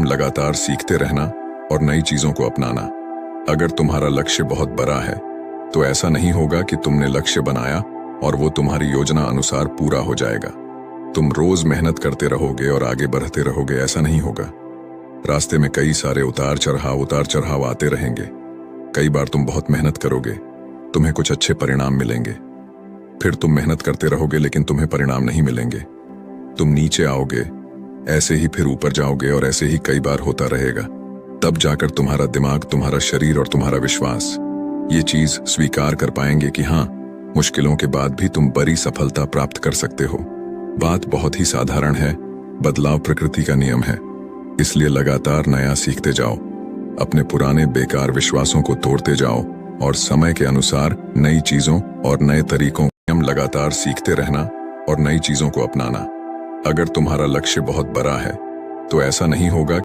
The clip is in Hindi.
नियम लगातार सीखते रहना और नई चीजों को अपनाना। अगर तुम्हारा लक्ष्य बहुत बड़ा है तो ऐसा नहीं होगा कि तुमने लक्ष्य बनाया और वो तुम्हारी योजना अनुसार पूरा हो जाएगा। तुम रोज मेहनत करते रहोगे और आगे बढ़ते रहोगे, ऐसा नहीं होगा। रास्ते में कई सारे उतार चढ़ाव आते रहेंगे। कई बार तुम बहुत मेहनत करोगे, तुम्हें कुछ अच्छे परिणाम मिलेंगे। फिर तुम मेहनत करते रहोगे लेकिन तुम्हें परिणाम नहीं मिलेंगे। तुम नीचे आओगे, ऐसे ही फिर ऊपर जाओगे और ऐसे ही कई बार होता रहेगा। तब जाकर तुम्हारा दिमाग, तुम्हारा शरीर और तुम्हारा विश्वास ये चीज स्वीकार कर पाएंगे कि हाँ, मुश्किलों के बाद भी तुम बड़ी सफलता प्राप्त कर सकते हो। बात बहुत ही साधारण है, बदलाव प्रकृति का नियम है। इसलिए लगातार नया सीखते जाओ, अपने पुराने बेकार विश्वासों को तोड़ते जाओ और समय के अनुसार नई चीजों और नए तरीकों नियम लगातार सीखते रहना और नई चीजों को अपनाना। अगर तुम्हारा लक्ष्य बहुत बड़ा है तो ऐसा नहीं होगा